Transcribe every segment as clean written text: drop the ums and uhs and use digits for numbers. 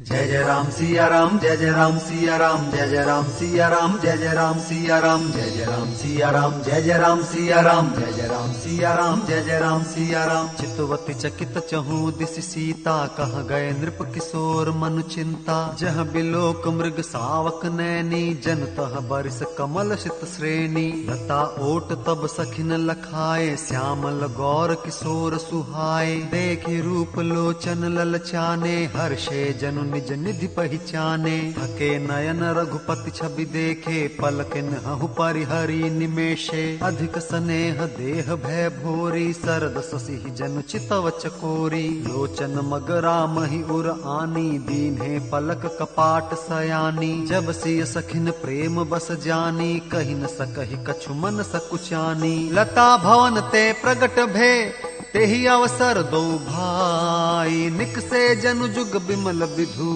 जय जय राम सिया राम, जय जय राम सिया राम, जय जय राम सिया राम, जय जय राम सिया राम, जय जय राम सिया राम, जय जय राम सिया राम, जय जय राम सिया राम, जय जय राम सिया राम। चितवती चकित चहु दिस सीता, कह गए नृप किशोर मनु चिंता। जह बिलोक मृग सावक नैनी, जन तह बरिस कमल शित श्रेणी। लता ओट तब सखिन लखाए, श्यामल गौर किशोर सुहाए। देखि रूप लोचन ललचाने, हर्षे जनु निज निधि पहचाने। थके नयन रघुपति छवि देखे, पलकिन हहु परिहरी निमेषे। अधिक स्नेह देह भय भोरी, सरद ससिहि जनु चितव चकोरी। लोचन मगरा मही उर आनी, दीन्हे पलक कपाट सयानी। जब सिय सखिन प्रेम बस जानी, कहि न सकहि कछु मन सकुचानी। लता भवन ते प्रगट भे, तेहि अवसर दो भाई। निकसे जनु जुग बिमल विधु,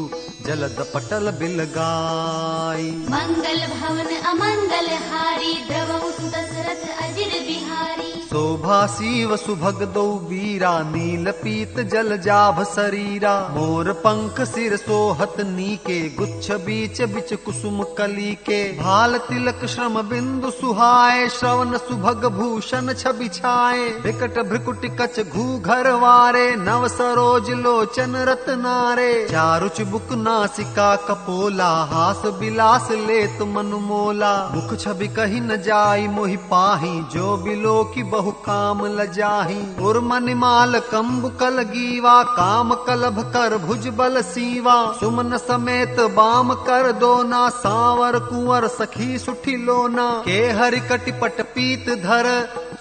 जलद पटल बिलगाई। मंगल भवन अमंगल हारी, द्रवहु दशरथ अजिर बिहारी। शोभा शिव सुभग दो वीरा, नील पीत जल जाभ शरीरा। मोर पंख सिर सोहत नीके, गुच्छ बीच बिच कुसुम कली के। भाल तिलक श्रम बिंदु सुहाए, श्रवण सुभग भूषण छवि छाए। विकट भ्रिकुटी कच घूघर वारे, नव सरोज लोचन रत्नारे। चारु चिबुक नासिका कपोला, हास बिलास लेत मनु मोला। मुख छवि कही न जाई मोहि पाही, जो बिलो की बहु काम लजाही। उर मनिमाल कंबु कल गीवा, काम कलभ कर भुज बल सीवा। सुमन समेत बाम कर दोना, सांवर कुंवर सखी सुठी लोना। के हरि कटिपट पीत धर,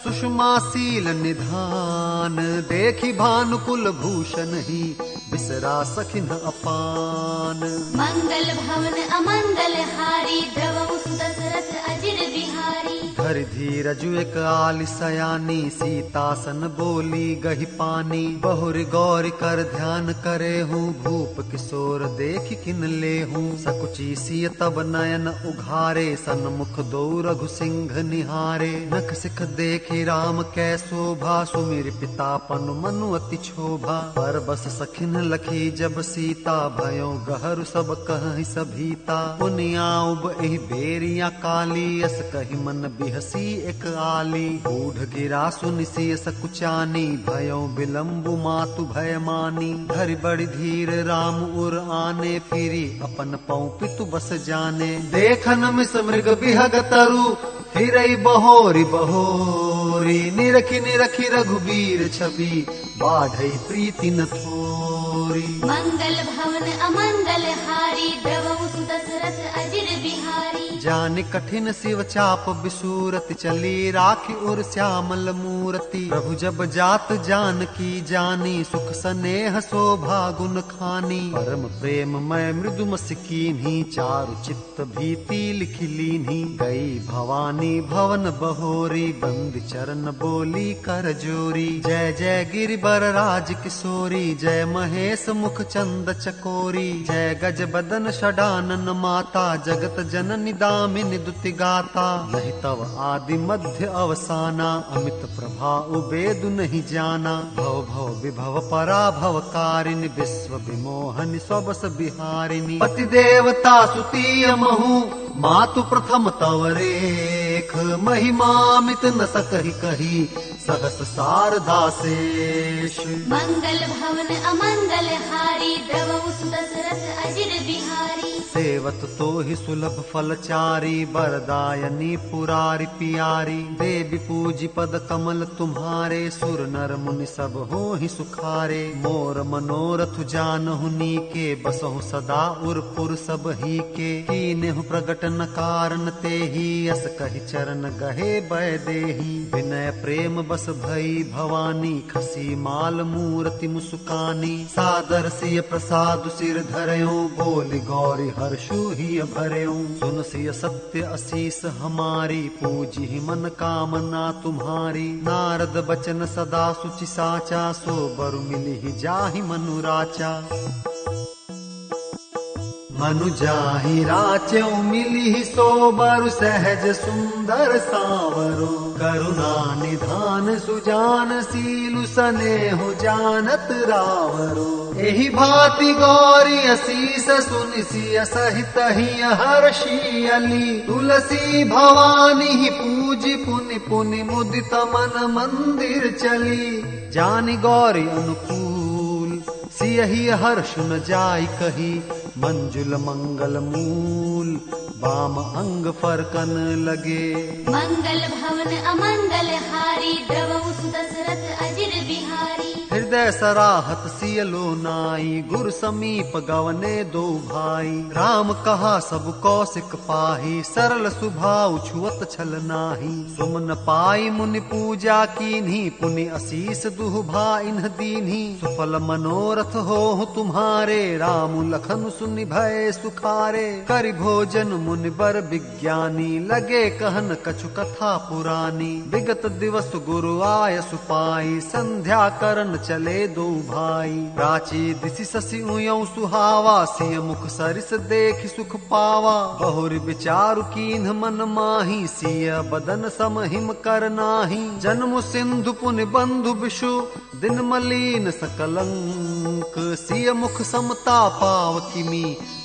सुषमा सील निधान। देखी भानुकुल भूषण ही, बिसरा सखिन अपान। मंगल भवन अमंगल हारी, द्रवहु दशरथ अजिर बिहारी। धरि धीरजु एक आलि सयानी, सीतासन बोली गहि पानी। बहुरि गौर कर ध्यान करे हूँ, भूप किशोर देख किन ले हूँ। सकुची सिय तब नयन उघारे, सन्मुख दो रघु सिंह निहारे। नख सिख देखि राम कै शोभा, सुमिर पिता पनु मनु अति क्षोभा। पर बस सखिन लखी जब सीता, भयो गहरु सब कहि सभीता। पुनिया उब एहि बेरिया काली, अस कहि मन बिहसी एक आली। बूढ़ गिरा सुनि सिय सकुचानी, भयो विलम्बु मातु भय मानी। धरि बड़ी धीर राम उर आने, फिरी अपन पौ पितु बस जाने। देखन मिस मृग बिहग तरु, फिरई बहोरी बहोरी। निरखी निरखी रघुबीर छवि, बाढ़ई प्रीति न थोरी। मंगल भवन अमंगल हारी, द्रवहु दशरथ अजिर बिहारी। जानि कठिन शिव चाप बिसूरत, चली राखी उर श्यामल मूरति। प्रभु जब जात जानकी जानी, सुख स्नेह शोभा गुण खानी। परम प्रेम मय मृदु मसिकीन्ही, चारु चित्त भीति लिखि लीन्ही। गई भवानी भवन बहोरी, बंद चरण बोली कर जोरी। जय जय गिरिबर राज किशोरी, जय महेश मुख चंद चकोरी। जय गज बदन षडानन माता, जगत जननी दामिनी दुति गाता। नहीं तव आदि मध्य अवसाना, अमित प्रभा उबेदु नहीं जाना। भव भव विभव पराभव कारिणी, विश्व विमोहनि स्वबस बिहारिणी। पति देवता सुतीय महु, मातु प्रथम तव रेख। महिमामित न सकहि कही, सहस शारदा शेष। मंगल भवन अमंगल हारी, द्रवहु दशरथ अजिर बिहारी। सेवत तो ही सुलभ फल चारी, बरदायनी पुरारी पियारी। देवी पूजी पद कमल तुम्हारे, सुर नर मुनि सब हो ही सुखारे। मोर मनोरथ जानहु नीके, बसहु सदा उरपुर सब ही के। कीनेहु प्रगट न कारण ते ही, अस कहि चरण गहे बै देही। विनय प्रेम बस भई भवानी, खसी माल मूर्ति मुसुकानी। सादर सिय प्रसाद सिर धरयो, बोली गौरी हर्षु ही भरयो। सुन सिय सत्य असीस हमारी, पूजी मन कामना तुम्हारी। नारद बचन सदा सुचि साचा, सो बरु मिलि जाहि मनुराचा। मनु जाहि राच्यउ मिली सोबर सहज सुंदर सांवरो करुणा निधान सुजान सीलु सनेहु जानत रावरो एहि भांति गौरी असीस सुनि सिय सहित ही हर्षि अली तुलसी भवानी पूजी पुनि पुनि मुदित मन मंदिर चली जानि गौरी अनुकूल सियहि हर्ष न जाय कही मंजुल मंगल मूल बाम अंग फरकन लगे मंगल भवन अमंगल हारी द्रवहु सुदशरथ अजिर बिहारी हृदय सराहत सियलो नाई गुर समीप गवने दो भाई राम कहा सब कौशिक पाही सरल सुभाव छुअत छल नाही सुमन पाई मुनि पूजा कीन्ही पुनि असीस दुह भाइन दीन्ही सुफल मनोरथ हो तुम्हारे राम लखन सुनि भय सुखारे करि भोजन मुनि बर विज्ञानी लगे कहन कछु कथा पुरानी विगत दिवस गुरु आय सुपाई संध्या करन चले दो भाई प्राची दिशि शशि उयौ सुहावा सिय मुख सरिस देख सुख पावा बहुर विचारु कीन्ह मन माही सिय बदन सम हिम कर नाही जन्म सिंधु पुनि बंधु विषु दिन मलीन सकलंक सिय मुख समता पाव किमी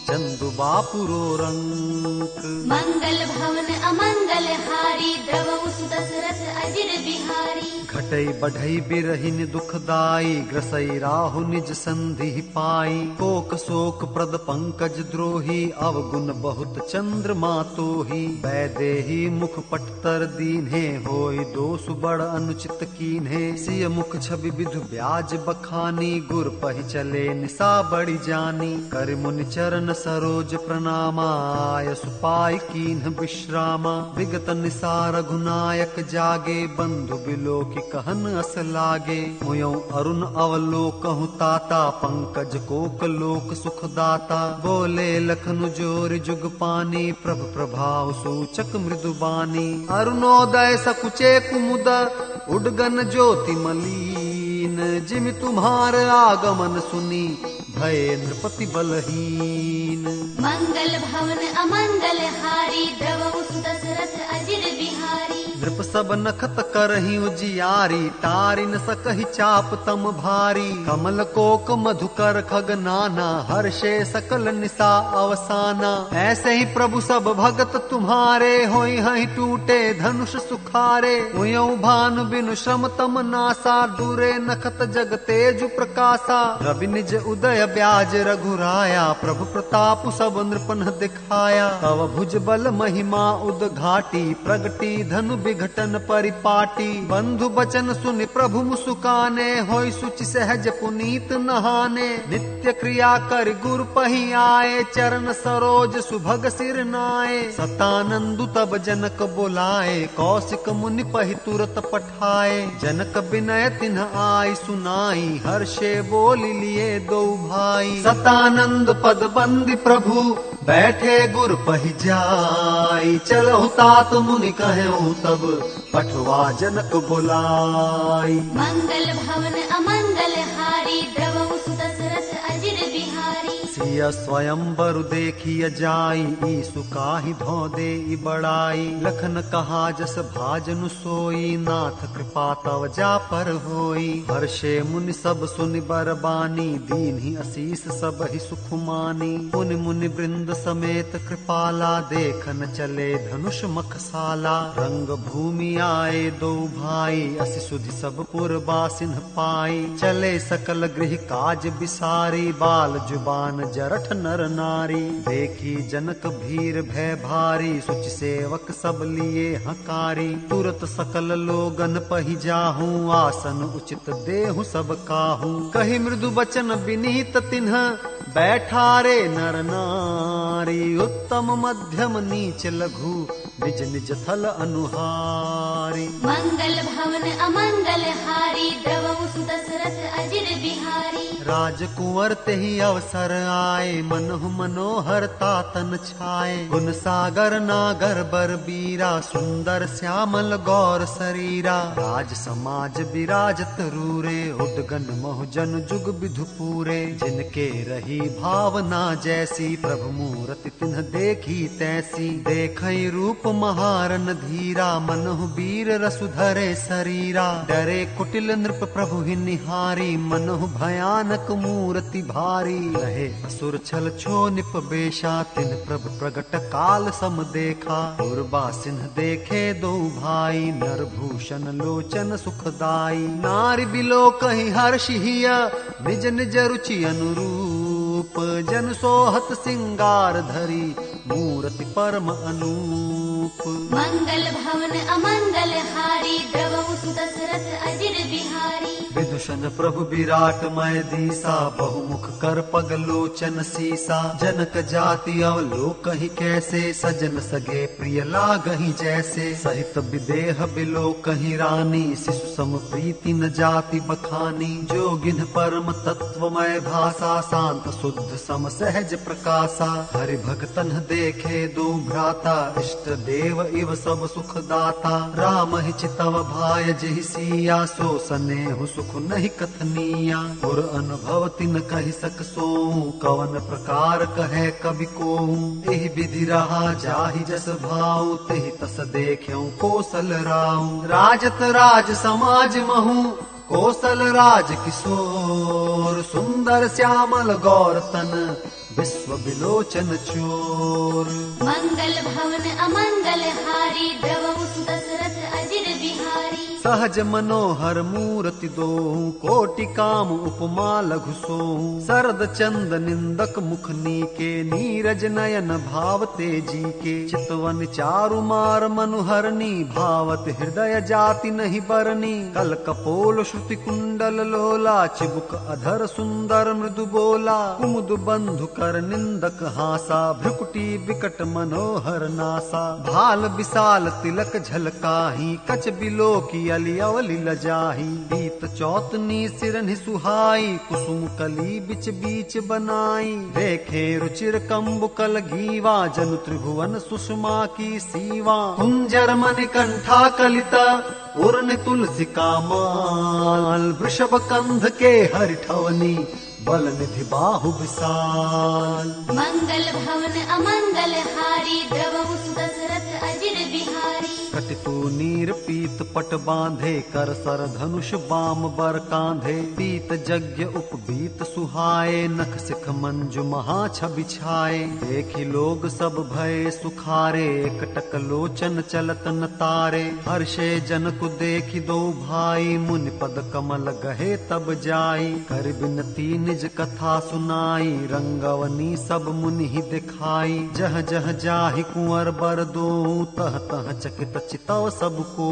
चंदु बापुरो रंक मंगल भवन अमंगल हारी द्रवहु सुदशरथ अजिर बिहारी घटई बढ़ई बिरहिन दुखदाई ग्रसई राहु निज संधि पाई कोक शोक प्रद पंकज द्रोही अवगुण बहुत चंद्रमा तोही वैदेही मुख पटतर दीन्हे होई दोष बड़ अनुचित कीन्हे सिय मुख छवि विधु ब्याज बखानी गुर पहि चले निशा बड़ी जानी कर मुनि चरण सरोज प्रणामाय सुपाय कीन्ह विश्रामा विगत निशा रघुनायक जागे बंधु बिलो की कहन अस लागे मुयौ अरुण अवलोकहु ताता पंकज कोक लोक सुखदाता बोले लखनु जोर जुग पानी प्रभ प्रभाव सूचक मृदुबानी अरुणोदय सकुचे कुमुद उडगन ज्योति मलीन जिमि तुम्हार आगमन सुनी भय नृपति बलहीन मंगल भवन अमंगल हारी द्रवहु सुदशरथ अजिर बिहारी नृप सब नखत करहि उजियारी तारि न सकहि चाप तम भारी कमल कोक मधुकर खग नाना हर्षे सकल निशा अवसाना ऐसे ही प्रभु सब भगत तुम्हारे होई हहि टूटे धनुष सुखारे उयौ भानु बिनु श्रम तम नासा दूरे नखत जग तेजु प्रकाशा रवि निज उदय ब्याज रघुराया प्रभु प्रताप सब नृपन दिखाया तव भुज बल महिमा उदघाटी प्रगटी धनु विघटन परिपाटी बंधु बचन सुनि प्रभु मुसुकाने होई सुचि सहज पुनीत नहाने नित्य क्रिया कर गुरु पहि आए चरण सरोज सुभग सिर नाए सतानंदु तब जनक बुलाए कौशिक मुनि पहि तुरत पठाए जनक विनय तिन्ह आय सुनाई हर्षे बोल लिए दो भाई सतानंद पद बंदी प्रभु बैठे गुर पहि जाई चलहु तात मुनि कहु तब पठवा जनक बुलाई मंगल भवन अमंगल हारी द्रवहु सुदशरथ अजिर बिहारी सिय स्वयं बरु देखिय जाई ईसु काहि धो दे बड़ाई लखन कहा जस भाजनु सोई नाथ कृपा तव जा पर होई हर्षे मुनि सब सुनि बरबानी दीन्हि असीस सब ही सुख मानी मुनि मुनि वृंद समेत कृपाला देखन चले धनुष मखसाला रंग भूमि आए दो भाई असि सुधि सब पुरबासिन पाई चले सकल गृह काज बिसारी बाल जुबान जरठ नर नारी देखी जनक भीर भय भारी सुच सेवक सब लिए हकारी तुरत सकल लोगन पहि जाहू आसन उचित देहु सब काहू कही मृदु बचन विनीत तिन्ह बैठारे नर नारी उत्तम मध्यम नीच लघु निज निज थल अनुहारी मंगल भवन अमंगल हारी द्रवहु सुदशरथ अजिर बिहारी राजकुंवर ते ही अवसर आए, मनहु मनोहरता तन छाए। गुण सागर नागर बर बीरा, सुंदर श्यामल गौर शरीरा। राज समाज विराजत रूरे, उद्गन महुजन जुग विधु पूरे। जिनके रही भावना जैसी, प्रभु मूरति तिन्ह देखी तैसी। देखई रूप महारन धीरा, मनहु वीर रसुधरे शरीरा। डरे कुटिल नृप प्रभु ही निहारी, मनहु भयानक मूर्ति भारी। रहे असुर छल छो निप बेशा, तिन प्रभु प्रगट काल सम देखा। उर्वा सिंह देखे दो भाई, नर भूषण लोचन सुखदाई। नारी बिलो कहीं हर्ष हिया, निज निज रुचि अनुरूप। जन सोहत सिंगार धरी, मूर्ति परम अनूप। मंगल भवन अमंगल हारी, द्रवहु सुत दशरथ अजिर बिहारी। विदूषण प्रभु विराट मय दीसा, बहुमुख कर पग लोचन सीसा। जनक जाति अवलोकहि कैसे, सजन सगे प्रिय लागहि जैसे। सहित विदेह बिलोकहि रानी, शिशु सम प्रीति न जाति बखानी। जोगिन परम तत्वमय भाषा, शांत शुद्ध सम सहज प्रकाशा। हरि भगतन देखे दो भ्राता, इष्ट देव इव सब सुख दाता। राम ही चितव भाय जहि सिया, सो सनेहु सुख नहीं कथनिया। और अनुभव तिन कहि सक सोऊं, कवन प्रकार कहे कवि कोऊं। एहि विधि रहा जाहि जस भाऊ, तेहि तस देख्यऊ कौशल राऊ। राजत राज समाज महु, कौशल राज किशोर। सुंदर श्यामल गौर तन, विश्व विलोचन चोर। मंगल भवन अमंगल हारी, द्रवहु सुत दशरथ अजिर बिहारी। सहज मनोहर मूर्ति दोहु, कोटि काम उपमा लघु सोहु। शरद चंद निंदक मुख नीके, नीरज नयन भाव तेजी के। चितवन चारु मार मनुहरनी, भावत हृदय जाति नहीं बरनी। कल कपोल श्रुति कुंडल लोला, चिबुक अधर सुंदर मृदु बोला। कुमुद बंधु कर निंदक हासा, भ्रुकुटी विकट मनोहर नासा। भाल विशाल तिलक झलकाही, कच बिलो की अली अवली लजाही। बीत चौतनी सिरनि सुहाई, कुसुम कली बिच बीच बनाई। देखे रुचिर कंबुकल घीवा, जनु त्रिभुवन सुषमा की सीवा। कुंजर मणिकंठा कलिता, उर्न तुलसी का माल। वृषभ कंध के हरिठवनी, बल निधि बाहु विशाल। मंगल भवन अमंगल हारी, द्रवहु सुत दशरथ अजिर बिहारी। कटितु नीर पीत पट बांधे, कर सर धनुष बाम बर कांधे। पीत यज्ञ उपबीत सुहाए, नख सिख मंजु महा छवि छाए। देखी लोग सब भय सुखारे, एकटक लोचन चलत न तारे। हर्षे जन को देखी दो भाई, मुनि पद कमल गहे तब जाई। कर बिनती निज कथा सुनाई, रंगवनी सब मुनि ही दिखाई। जह जह जाहि कुंवर बर दो, तह तह चकित चितव सबको।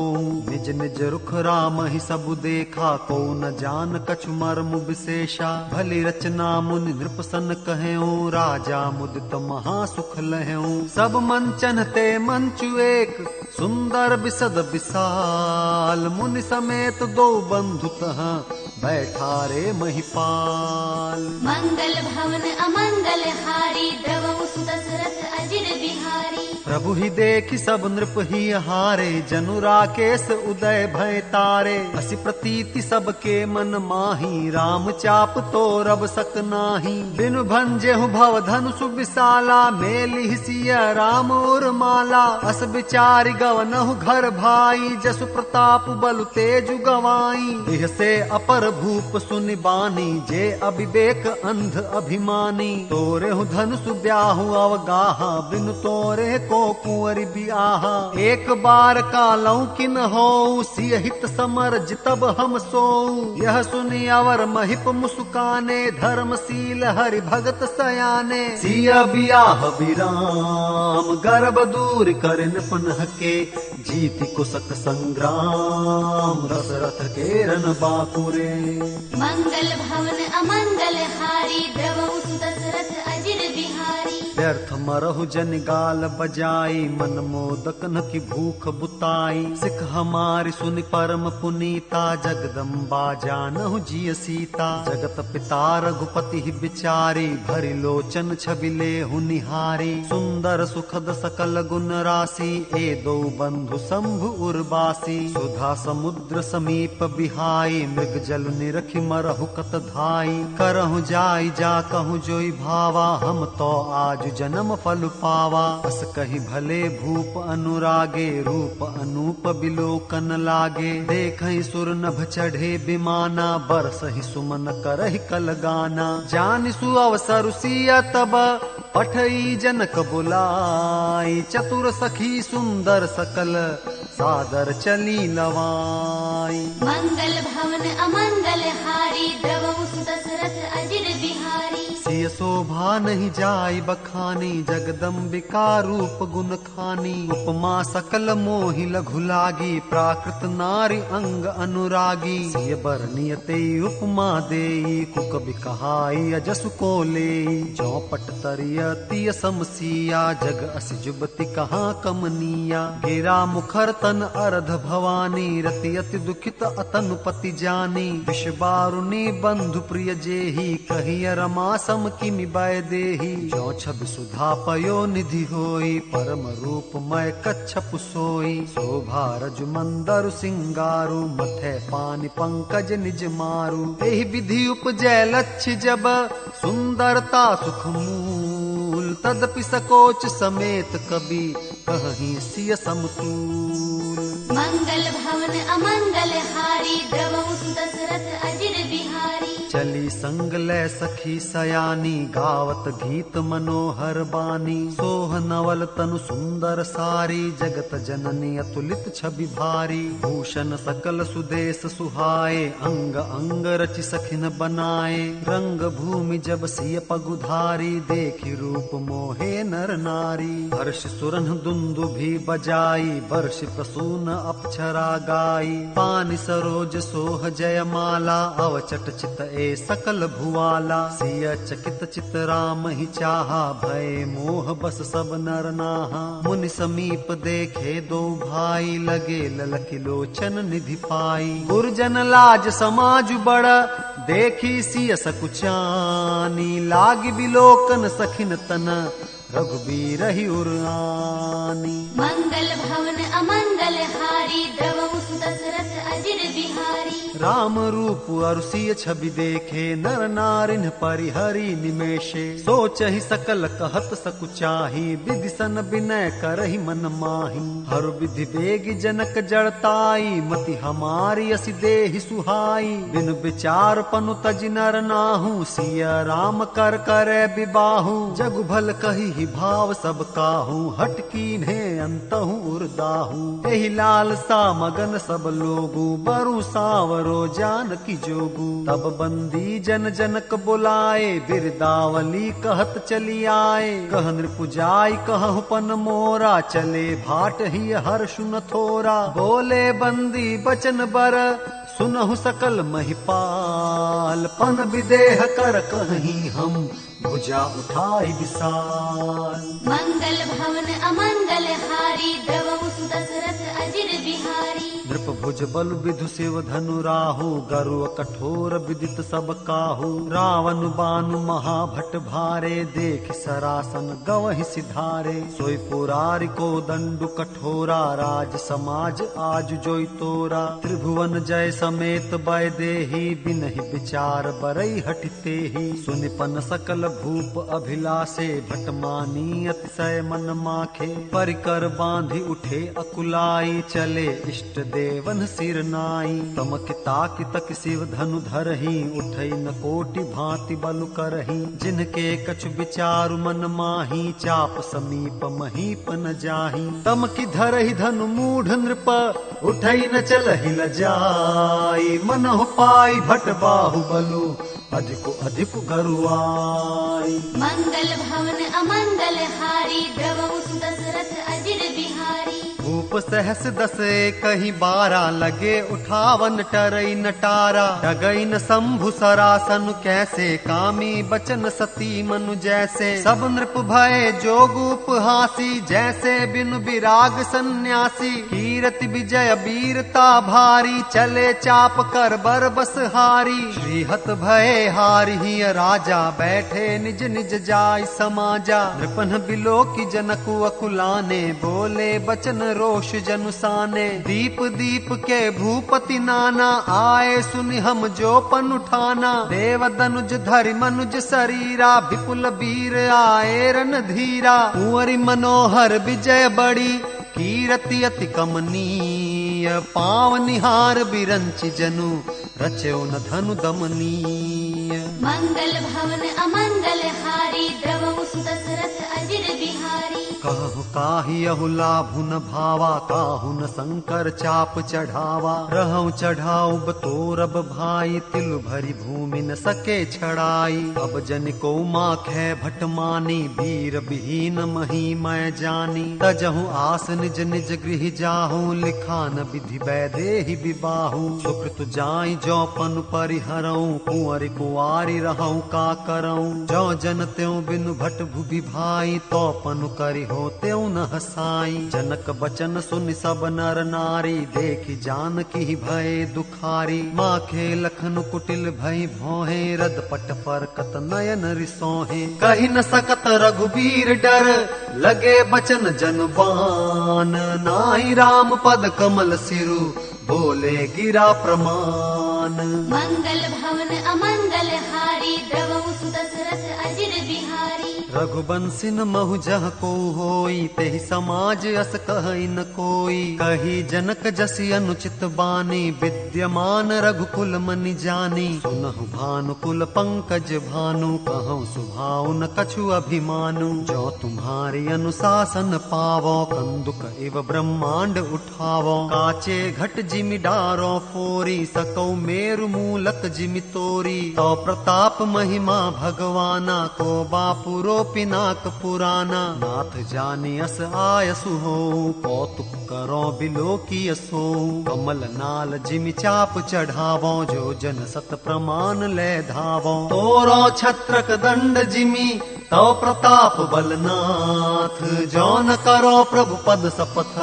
निज निज रुख राम ही सब देखा, को न जान कछु मर्म विशेषा। भली रचना मुनि नृप सन कहेऊ, राजा मुदित महा सुख लहेऊ। सब मंचन ते मंचु एक, सुंदर विशद विशाल। मुनि समेत दो बंधु तह, बैठा रे महिपाल। मंगल भवन अमंगल हारी, द्रवहु सुत दशरथ अजिर बिहारी। प्रभु ही देखि सब नृप ही हारे, जनु राकेश उदय भय तारे। असी प्रतीति सबके मन माही, राम चाप तो रब सक नाही। बिनु भंजेहु भव धनुषु विशाला, मेलि सिया राम उर माला। अस विचारि गवनहु घर भाई, जसु प्रताप बलु तेजु गवाई। देह से अपर भूप सुनि बानी, जे अविवेक अंध अभिमानी। तोरेहु धनुषु ब्याहु अवगाहा, बिनु तोरे को कुंवरी बियाहा। एक बार कालऊ किन हो, सिय हित समर जितब हम सो। यह सुनि अवर महिप मुस्काने, धर्मशील हरि भगत सयाने। सिया बियाह विराम, गर्भ दूर करिन पुनः के। जीति कुशक संग्राम, दशरथ के रन बाकुरे। मंगल भवन अमंगल हारी, द्रवहु सुत दशरथ अजिर बिहारी। व्यर्थ मरहु जन गाल बजाई, मन मोदक न की भूख बुताई। सिख हमारी सुनि परम पुनीता, जगदम्बा जानहु जिय सीता। जगत पिता रघुपति बिचारी, भरि लोचन छवि लेहु निहारी। सुंदर सुखद सकल गुण राशि, ए दो बंधु शंभु उर्वासी। सुधा समुद्र समीप बिहाई, मृग जल निरखि मरहु कत धाई। करहु जाई जा कहूँ जोई भावा, हम तो आज जन्म फल पावा। बस कहीं भले भूप अनुरागे, रूप अनूप बिलोकन लागे। देखहि सुर नभ चढ़े विमाना, बरसहि सुमन करहि कल गाना। जानि सु अवसर सिया तब, पठई जनक बुलाई। चतुर सखी सुंदर सकल, सादर चली लवाई। मंगल भवन अमंगल हारी, द्रवहु सुत दशरथ अजिर बिहारी। सिय शोभा नहीं जाय बखानी, जगदम्बिका रूप गुण खानी। उपमा सकल मोहि लघु लागी, प्राकृत नारी अंग अनुरागी। सिय बरनिय तेई उपमा देई, कुकबि कहाई अजसु को लेई। चौपट तरिय तिय समसिया, जग अस जुबति कहाँ कमनिया। गिरा मुखर तन अर्ध भवानी, रति अति दुखित अतनुपति जानी। विष बारुनी बंधु प्रिय जेही, कहिय रमा सम किमि बै देही। जो छवि सुधा पयो निधि होई, परम रूप मय कच्छप सोई। शोभा रजु मंदरु सिंगारु, मथे पानि पंकज निज मारु। एहि विधि उपजै लक्ष्य जब, सुंदरता सुख मूल। तदपि सकोच समेत कवि, कहीं सिय समतूल। मंगल भवन अमंगल हारी, द्रवहु सुत दशरथ अजिर बिहारी। चली संग लै सखी सयानी, गावत गीत मनोहर बानी। सोह नवल तनु सुंदर सारी, जगत जननी अतुलित छवि भारी। भूषण सकल सुदेश सुहाए, अंग अंग रचि सखिन बनाए। रंग भूमि जब सिय पगुधारी, देखि रूप मोहे नर नारी। हर्ष सुरन दुंदुभि बजाई, वर्ष प्रसून अप्सरा गाई। पानि सरोज सोह जयमाला, अवचट चित ए सकल भुआला। सिय चकित चित राम ही चाहा, भय मोह बस सब नर नाहा। मुनि समीप देखे दो भाई, लगे ललखि लोचन निधि पाई। गुरजन लाज समाज बड़, देखी सिय सकुचानी। लागी बिलोकन सखिन तन, रघुबीर ही उरानी। मंगल भवन अमंगल हारी, द्रवहु सुत दशरथ अजिर बिहारी। राम रूप अरु सिय छवि देखे, नर नारिन परिहरि निमेषे। सोचहि सकल कहत सकुचाही, विधि सन विनय करहि मन माही। हर विधि बेग जनक जड़ताई, मति हमारी असि देहि सुहाई। बिनु विचार पनु तजि नर नाहू, सिय राम कर करे विबाहु। जगु भल कही भाव सब काहू, हट कीन्हे अंतहु उर्दाहू। एहि लालसा मगन सब लोगू, बरु सावरो जानकी जोगू। तब बंदी जन जनक बुलाए, बिरदावली कहत चली आए। कह नृपुजाई कहु पन मोरा, चले भाट ही हर्षु न थोरा। बोले बंदी बचन बर, सुनहु सकल महिपाल। पन विदेह कर कहीं हम, भुजा उठाई विशाल। मंगल भवन अमंगल हारी, द्रवहु सुत दशरथ अजिर बिहारी। नृप भुज बल विधु शिव धनु राहु, गरुड़ कठोर विदित सब काहू। रावण बानु महाभट भारे, देख सरासन गवहि सिधारे। सोई पुरारी को दंडु कठोरा, राज समाज आज जोई तोरा। त्रिभुवन जय समेत बै देही, बिनहि विचार बरई हटिते ही। सुनिपन सकल भूप अभिलाषे, भट मानी अतिशय मन माखे। परिकर बांधि उठे अकुलाई, चले इष्ट देवन सिर नाई। तमक ताकि तक शिव धनु धरही, उठई न कोटि भांति बलु करही। जिनके कछु विचारु मन माही, चाप समीप महीप न जाही। तमकि धरही धनु मूढ़ नृप, उठई न चलहि ल जाई। मनहु पाई भट बाहु बलु, अधिक अधिक गरुआई। मंगल भवन अमंगल हारी, द्रवहु सुत दशरथ अजिर बिहारी। भूप भूप सहस दस कहीं 12 लगे उठावन टरई नटारा डगई न शंभु सरासन कैसे कामी बचन सती मनु जैसे सब नृप भय जोग उपहासी जैसे बिनु विराग सन्यासी कीरति विजय वीरता भारी चले चाप कर बर बस हारी श्रीहत भय हारी राजा बैठे निज निज जाय समाजा नृपन बिलो की जनकु अकुलाने बोले बचन रोष जनुसाने दीप दीप के भूपति नाना आए सुनि हम जो पन उठाना देव दनुज धरि मनुज शरीरा विपुल वीर आए रन धीरा कुंवरी मनोहर विजय बड़ी कीरति अति कमनीय पाव निहार बिरंच जनु रचो न धनु दमनीय मंगल भवन अमंगल हारी द्रवहु सुत दशरथ अजिर बिहारी कहु काही अहुलाभु न भावा काहु न शंकर चाप चढ़ावा रहु चढ़ाऊ बतोरब भाई तिल भरी भूमि न सके छड़ाई अब जन को माखै भट मानी वीर विहीन मही मैं जानी तजहु आस निज निज गृह जाहू लिखा न विधि वैदेहि विबाहु सुकृत जाई जो पन परिहरऊ कुंवर कुआरी रहूं का करऊं जो जन त्यों बिनु भट भुवि भाई तो पनु करि हो त्यों न हसाई जनक बचन सुनि सब नर नारी देखि जानकी भय दुखारी माखे लखन कुटिल भय भोहे रद पट पर कत नयन रिसोहे कहि न सकत रघुबीर डर लगे बचन जनबान नाई राम पद कमल सिरु बोले गिरा प्रमाण मंगल भवन अमंगल हारी द्रवहु सुत दशरथ अजिर बिहारी रघुबंशी न महु जह को होई तेहि समाज अस कहई न कोई कही जनक जसि अनुचित बानी विद्यमान रघुकुल मनि जानी सुनहु भानुकुल पंकज भानु कहूँ सुभाव न कछु अभिमानु जो तुम्हारी अनुशासन पावो कंदुक एव ब्रह्मांड उठावो काचे घट जिमि डारो फोरी सकौ मेरु मूलक जिमि तोरी तो प्रताप महिमा भगवाना को बापुरो पिनाक पुराना नाथ जाने अस आयसु हो कौतुक करो बिलो की असो कमल नाल जिमि चाप चढ़ावो जो जन सत प्रमाण ले धावो तोरो छत्रक दंड जिमि तो प्रताप बलनाथ जो न करो प्रभु पद सपथ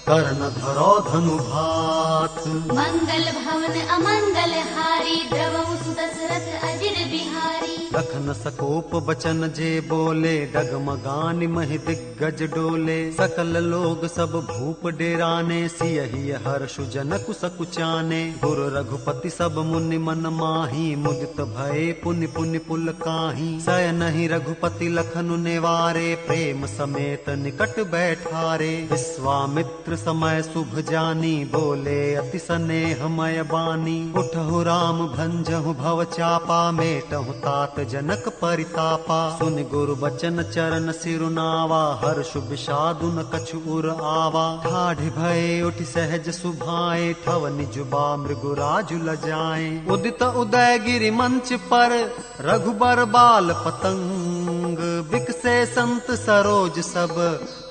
कर्ण धरो धनु भात मंगल भवन अमंगल हारी द्रवहु सुत दशरथ अजिर बिहारी रख न सकोप बचन जे बोले डगमगान महि दिग्गज डोले सकल लोग सब भूप डेराने सियहि हर्षु जनकु सकुचाने गुर रघुपति सब मुनि मन माही मुदित भय पुनि पुनि पुल काही सय नहीं रघुपति लखनु नेवारे प्रेम समेत निकट बैठारे विश्वामित्र समय शुभ जानी बोले अति स्नेहमय बानी उठहु राम भंजहु भव चापा मेटहु तात जनक परितापा सुन गुरु बचन चरण सिरुनावा हर्ष विषादु न कछु उर आवा ठाढ़ भय उठ सहज सुभाए ठव निजुबा मृगुराजु लजाए उदित उदय गिरि मंच पर रघुबर बाल पतंग बिकसे संत सरोज सब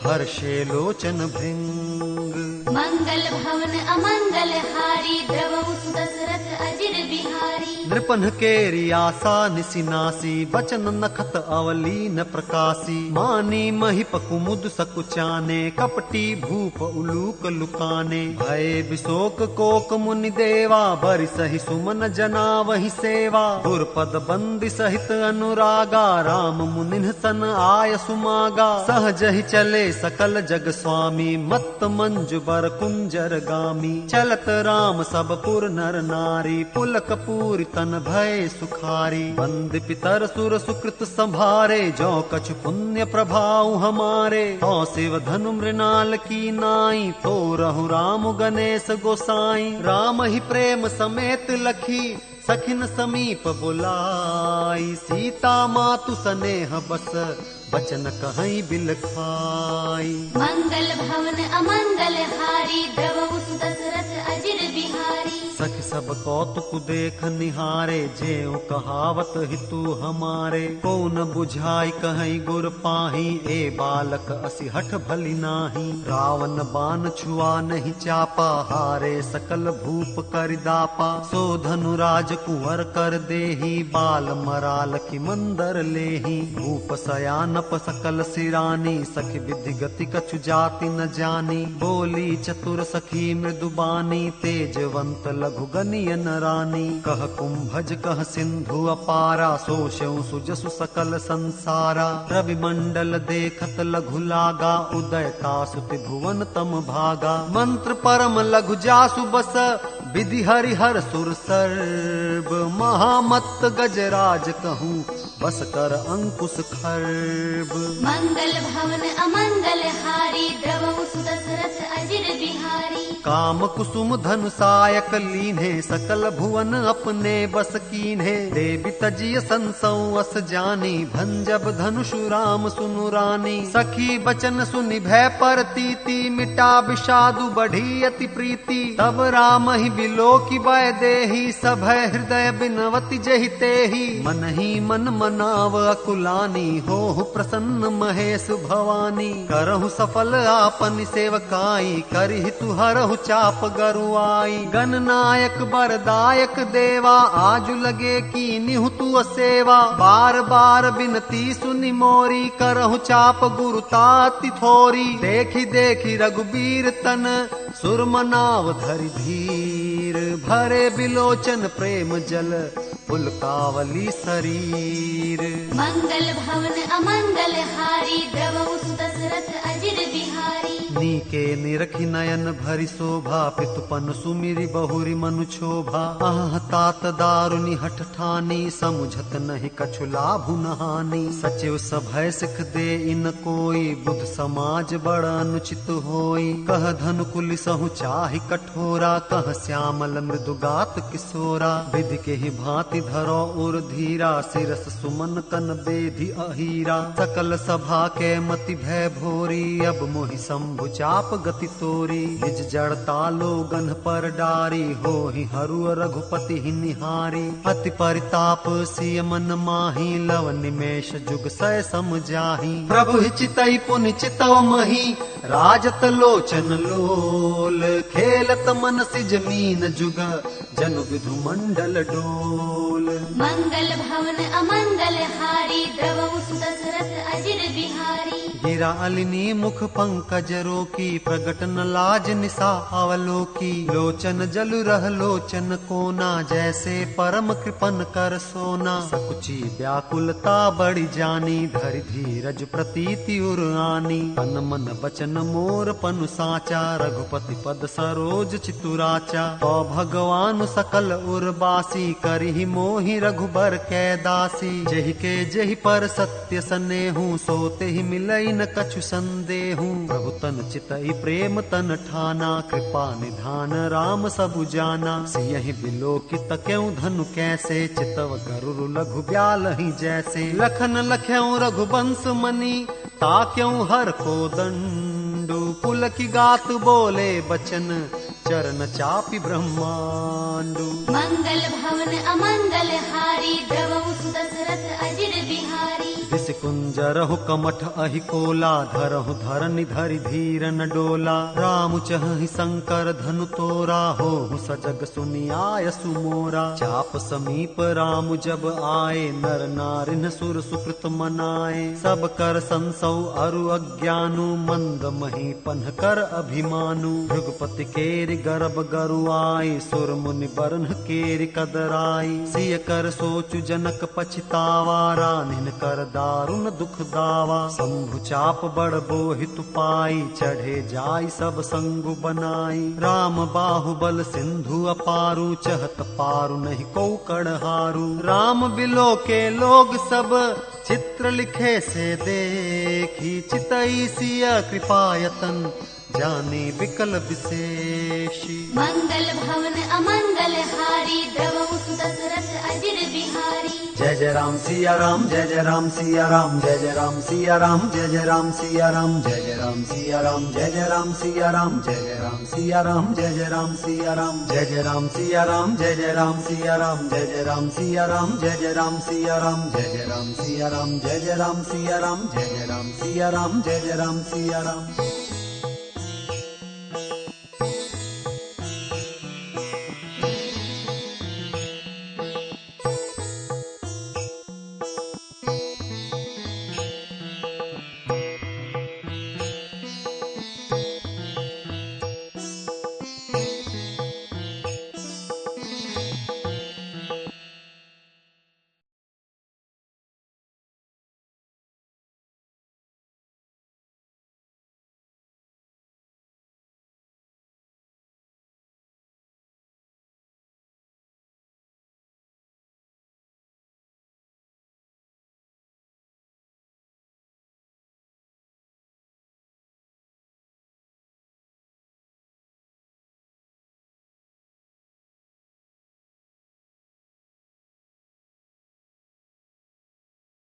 हर्षे लोचन भृंग मंगल भवन अमंगल हारी द्रवहु सुत दशरथ अजिर बिहारी नृपन केरी आशा निसिनासी बचन नखत अवली न प्रकाशी मानी महिप कुमुद सकुचाने कपटी भूप उलूक लुकाने भय विशोक कोक मुनि देवा बरि सहि सुमन जना वही सेवा गुरपद बंदी सहित अनुरागा राम मुनिन सन आय सुमागा सहज ही चले सकल जग स्वामी मत्त मंजु बर कुंजर गामी चलत राम सब पुर नर नारी पुलक पूरी तन भय सुखारी बंद पितर सुर सुकृत संभारे जो कछु पुण्य प्रभाव हमारे तो शिव धनु मृणाल की नाई तो रहु राम गणेश गोसाई राम ही प्रेम समेत लखी सखिन समीप बुलाई सीता मातु स्नेह बस बचन कहीं बिल खाई मंगल भवन अमंगल हारी द्रवहु सुत दशरथ अजिर बिहारी सखि सब कौतुक देख निहारे, जेऊ कहावत हितु हमारे। को न बुझाई कहीं गुर पाही, ए बालक असी हठ भली नाही। रावण बाण छुआ नहीं चापा, हारे सकल भूप कर दापा। सो धनुराज कुंवर कर देही, बाल मराल की मंदर लेही। भूप सयानप सकल सिरानी, सखी विधि गति कछु जाति न जानी। बोली चतुर सखी मृदुबानी, तेजवंत लघु गनियन रानी। कह कुंभज कह सिंधु अपारा, सो स्यों सुजसु सकल संसारा। रवि मंडल देखत लघु लागा, उदय तासु त्रिभुवन तम भागा। मंत्र परम लघु जासु बस, विधि हरिहर सुर सर्व। महामत्त गजराज कहूँ, बस कर अंकुश खर्ब। मंगल भवन अमंगल हारी, द्रवहु सुदशरथ अजिर बिहारी। काम कुसुम धनु सायक लीन्हे, सकल भुवन अपने बस कीन्हे। देवी तजिय संसौ अस जानी, भंजब धनुषु राम सुनु रानी। सखी बचन सुनि भय परतीति, मिटा विषादु बढ़ी अति प्रीति। तब राम ही बिलोकी बय देही, सभय हृदय बिनवति जहि तेहि। मन ही मन मनाव अकुलानी, होहु प्रसन्न महेश भवानी। करहु सफल आपन सेवकाई, करहि तुहरहु चाप गरुआई। गणनायक बरदायक देवा, आजु लगे की निहु तु सेवा। बार बार बिनती सुनि मोरी, करहु चाप गुरु ताति थोरी। देखी देखी रघुबीर तन, सुरमनाव धरि धीर। भरे बिलोचन प्रेम जल, पुलकावली शरीर। मंगल भवन अमंगल हारी, द्रवहु सुदशरथ अजिर बिहारी। नीके निरखि नयन भरि शोभा, पितुपन सुमिरि बहुरि मनु क्षोभा। आह तात दारुनि हठ ठानी, समुझत नहीं कछु लाभु न हानि। सचिव सभय सिख दे इन कोई, बुध समाज बड़ अनुचित होई। कह धनु कुलिसहु चाहि कठोरा, कह श्यामल मृदुगात किशोरा। विधि के ही भांति धरो उर धीरा, सिरस सुमन कन बेधि अहीरा। सकल सभा के मति भय भोरी, अब मोहि शंभु चाप गति तोरी। निज जड़ता लोगन पर डारी, हो ही हरु रघुपति ही निहारी। अति परिताप सिय मन माही, लव निमेष जुग सय सम जाही। प्रभु ही चितई पुनि चितव मही, राजत लोचन लोल। खेलत मन सिज मीन जुग, जनु विधु मंडल डोल। मंगल भवन अमंगल हारी, द्रवहु सुदशरथ अजिर बिहारी। गिरा अलिनी मुख पंकज रोकी, प्रगट न लाज निसा अवलोकी। लोचन जल रह लोचन कोना, जैसे परम कृपन कर सोना। सकुची व्याकुलता बढ़ी जानी, धरि धीरज प्रतीति उर आनी। तन मन बचन मोर पनु साचा, रघुपति पद सरोज चितुराचा। तो भगवान सकल उर्बासी, करहि मोहि रघुबर कै दासी। जेहि के जेहि पर सत्य सनेहु, सोते ही मिलई न कछु संदेहु। प्रभु तन चितई प्रेम तन ठाना, कृपा निधान राम सबु जाना। सियहि बिलोकित क्यों धनु कैसे, चितव गरुड़ लघु ब्यालहि जैसे। लखन लख्यऊ रघुवंश मनी, ताक्यों हर को दंडु। पुलकी गात बोले बचन, चरण चापि ब्रह्मांडु। मंगल भवन अमंगल हारी, द्रवहु सुदशरथ अजिर बिहारी। दिस कुंजरहु कमठ अहि कोला, धरहु धरनि धरि धीर न डोला। राम चहहि शंकर धनु तोरा, होहु सजग सुनि आय सुमोरा। चाप समीप राम जब आए, नर नारिन सुर सुकृत मनाए। सब कर संसौ अरु अज्ञानु, मंद मही पन्ह कर अभिमानु। भृगुपति केरि गर्भ गरुआई, सुर मुनि बरन केरि कदराई। सिय कर सोचु जनक पछतावा, रानिन कर दारुण दुख दावा। शंभु चाप बड़ बोहित पाई, चढ़े जाई सब संगु बनाई। राम बाहुबल सिंधु अपारू, चहत पारू नहीं को कड़हारू। राम बिलो के लोग सब, चित्र लिखे से देखी। चितई सिय कृपायतन, जाने विकल विशेषी। मंगल भवन अमंगल हारी द्रवहु सुत दशरथ अजिर बिहारी। जय जय राम सिया राम, जय जय राम सिया राम, जय जय राम सिया राम, जय जय राम सिया राम, जय जय राम सिया राम, जय जय राम सिया राम, जय जय राम सिया राम, जय जय राम सिया राम, जय जय राम सिया राम, जय जय राम सिया राम, जय जय राम सिया राम, जय जय राम सिया राम, जय जय राम सिया राम, जय जय राम सिया राम, जय जय राम सिया राम, जय जय राम सिया राम।